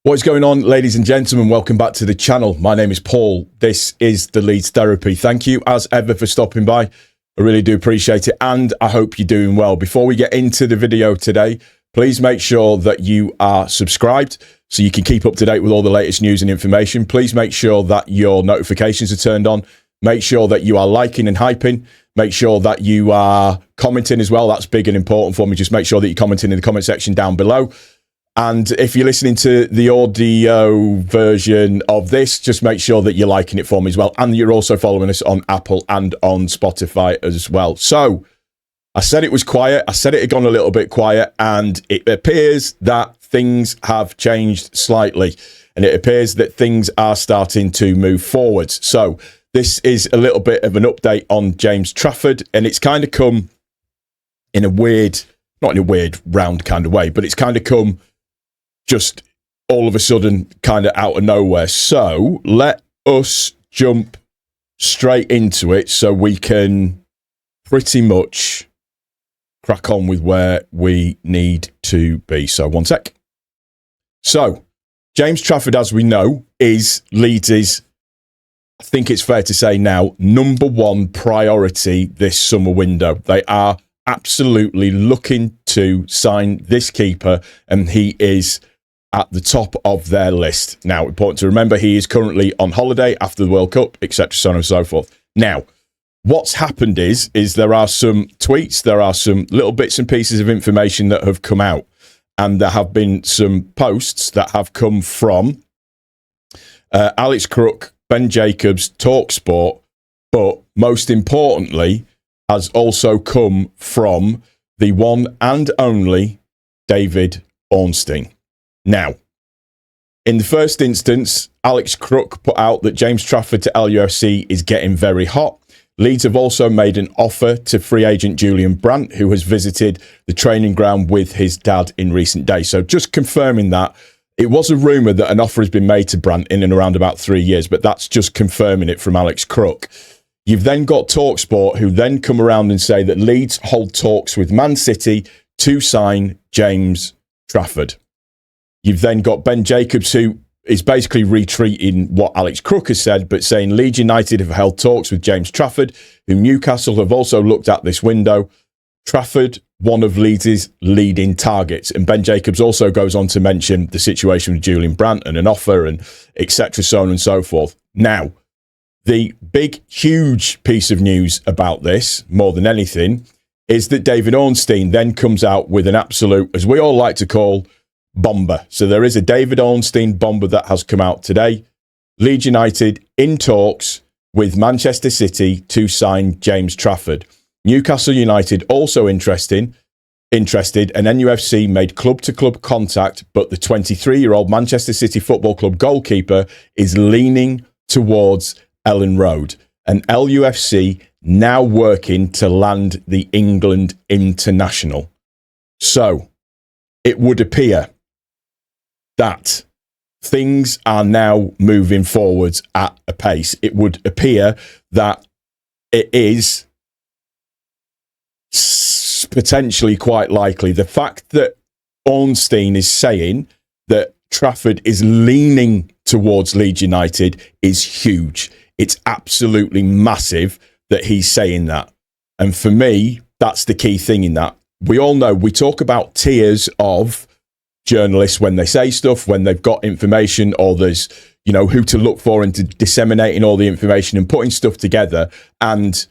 What is going on, ladies and gentlemen? Welcome back to the channel. My name is Paul. This is the Leeds Therapy. Thank you, as ever, for stopping by. I really do appreciate it, and I hope you're doing well. Before we get into the video today, please make sure that you are subscribed so you can keep up to date with all the latest news and information. Please make sure that your notifications are turned on. Make sure that you are liking and hyping. Make sure that you are commenting as well. That's big and important for me. Just make sure that you're commenting in the comment section down below. And if you're listening to the audio version of this, just make sure that you're liking it for me as well. And you're also following us on Apple and on Spotify as well. So I said it was quiet. I said it had gone a little bit quiet, and it appears that things have changed slightly, and it appears that things are starting to move forwards. So this is a little bit of an update on James Trafford, and it's kind of come in a weird, not in a weird round kind of way, but it's kind of come just all of a sudden kind of out of nowhere. So let us jump straight into it so we can pretty much crack on with where we need to be. So one sec. So James Trafford, as we know, is Leeds', I think it's fair to say now, number one priority this summer window. They are absolutely looking to sign this keeper, and he is at the top of their list. Now, important to remember, he is currently on holiday after the World Cup, etc., so on and so forth. Now, what's happened is there are some tweets, there are some little bits and pieces of information that have come out, and there have been some posts that have come from Alex Crook, Ben Jacobs, TalkSport, but most importantly, has also come from the one and only David Ornstein. Now, in the first instance, Alex Crook put out that James Trafford to LUFC is getting very hot. Leeds have also made an offer to free agent Julian Brandt, who has visited the training ground with his dad in recent days. So just confirming that, it was a rumour that an offer has been made to Brandt in and around about 3 years, but that's just confirming it from Alex Crook. You've then got TalkSport, who then come around and say that Leeds hold talks with Man City to sign James Trafford. You've then got Ben Jacobs, who is basically retreating what Alex Crook has said, but saying Leeds United have held talks with James Trafford, who Newcastle have also looked at this window. Trafford, one of Leeds' leading targets. And Ben Jacobs also goes on to mention the situation with Julian Brandt and an offer and etc., so on and so forth. Now, the big, huge piece of news about this, more than anything, is that David Ornstein then comes out with an absolute, as we all like to call, bomber. So there is a David Ornstein bomber that has come out today. Leeds United in talks with Manchester City to sign James Trafford. Newcastle United also interested, and NUFC made club-to-club contact, but the 23-year-old Manchester City Football Club goalkeeper is leaning towards Ellen Road, and LUFC now working to land the England international. So it would appear that things are now moving forwards at a pace. It would appear that it is potentially quite likely. The fact that Ornstein is saying that Trafford is leaning towards Leeds United is huge. It's absolutely massive that he's saying that. And for me, that's the key thing in that. We all know, we talk about tiers of journalists when they say stuff, when they've got information, or there's, you know, who to look for into disseminating all the information and putting stuff together. And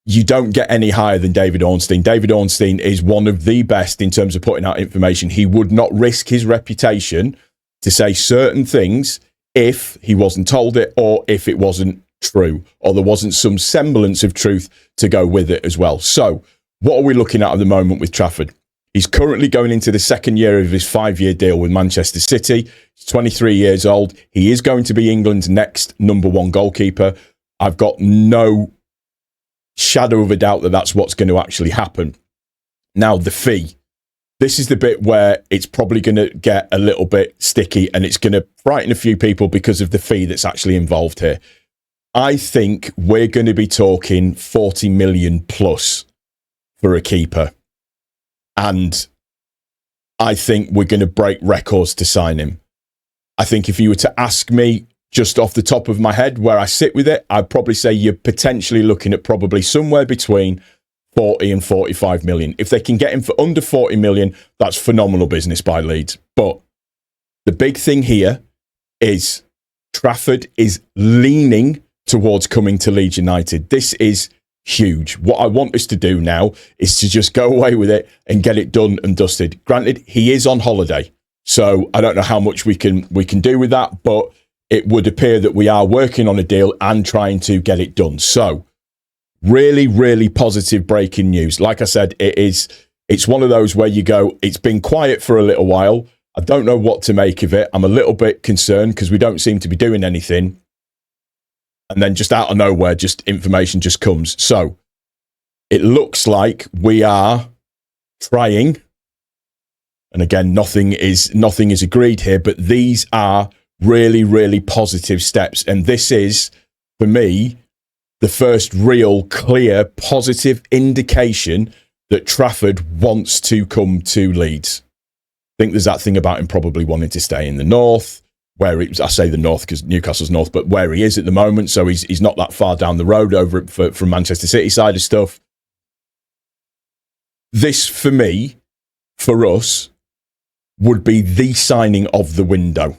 you don't get any higher than David Ornstein. David Ornstein is one of the best in terms of putting out information. He would not risk his reputation to say certain things if he wasn't told it, or if it wasn't true, or there wasn't some semblance of truth to go with it as well. So what are we looking at the moment with Trafford? He's currently going into the second year of his 5-year deal with Manchester City. He's 23 years old. He is going to be England's next number one goalkeeper. I've got no shadow of a doubt that that's what's going to actually happen. Now, the fee. This is the bit where it's probably going to get a little bit sticky, and it's going to frighten a few people because of the fee that's actually involved here. I think we're going to be talking 40 million plus for a keeper. And I think we're going to break records to sign him. I think if you were to ask me just off the top of my head where I sit with it, I'd probably say you're potentially looking at probably somewhere between 40 and 45 million. If they can get him for under 40 million, that's phenomenal business by Leeds. But the big thing here is Trafford is leaning towards coming to Leeds United. This is huge. What I want us to do now is to just go away with it and get it done and dusted. Granted, he is on holiday, so I don't know how much we can do with that, but it would appear that we are working on a deal and trying to get it done. So really, really positive breaking news. Like I said, it's one of those where you go, it's been quiet for a little while. I don't know what to make of it. I'm a little bit concerned because we don't seem to be doing anything. And then just out of nowhere, just information just comes. So it looks like we are trying. And again, nothing is agreed here, but these are really, really positive steps. And this is, for me, the first real, clear, positive indication that Trafford wants to come to Leeds. I think there's that thing about him probably wanting to stay in the north, where I say the north because Newcastle's north, but where he is at the moment. So he's not that far down the road over from Manchester City side of stuff. This, for me, for us, would be the signing of the window.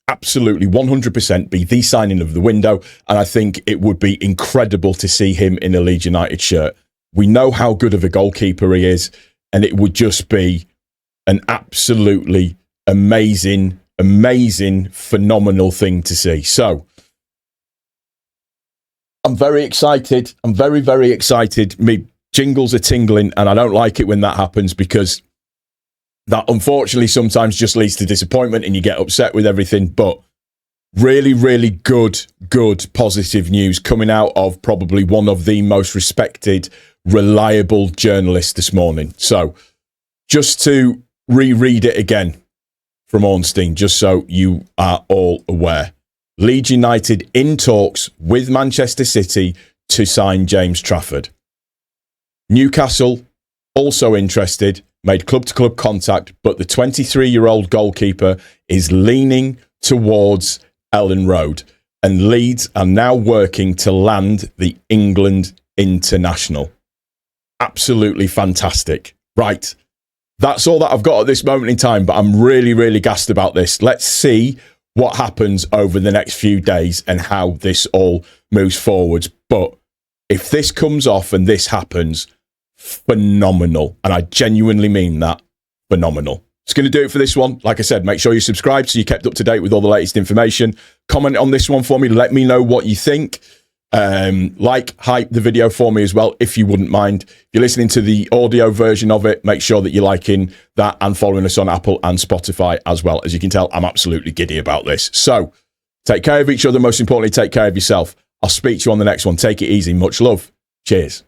Absolutely 100% be the signing of the window. And I think it would be incredible to see him in a Leeds United shirt. We know how good of a goalkeeper he is, and it would just be an absolutely amazing, phenomenal thing to see. So I'm very excited. I'm very, very excited. Me jingles are tingling, and I don't like it when that happens because that unfortunately sometimes just leads to disappointment and you get upset with everything. But really, really good, positive news coming out of probably one of the most respected, reliable journalists this morning. So just to reread it again from Ornstein, just so you are all aware. Leeds United in talks with Manchester City to sign James Trafford. Newcastle also interested, made club-to-club contact, but the 23-year-old goalkeeper is leaning towards Ellen Road, and Leeds are now working to land the England international. Absolutely fantastic. Right, that's all that I've got at this moment in time, but I'm really, really gassed about this. Let's see what happens over the next few days and how this all moves forwards. But if this comes off and this happens, phenomenal. And I genuinely mean that, phenomenal. It's going to do it for this one. Like I said, make sure you subscribe so you're kept up to date with all the latest information. Comment on this one for me. Let me know what you think. Hype the video for me as well, if you wouldn't mind. If you're listening to the audio version of it, make sure that you're liking that and following us on Apple and Spotify as well. As you can tell, I'm absolutely giddy about this. So take care of each other. Most importantly, take care of yourself. I'll speak to you on the next one. Take it easy. Much love. Cheers.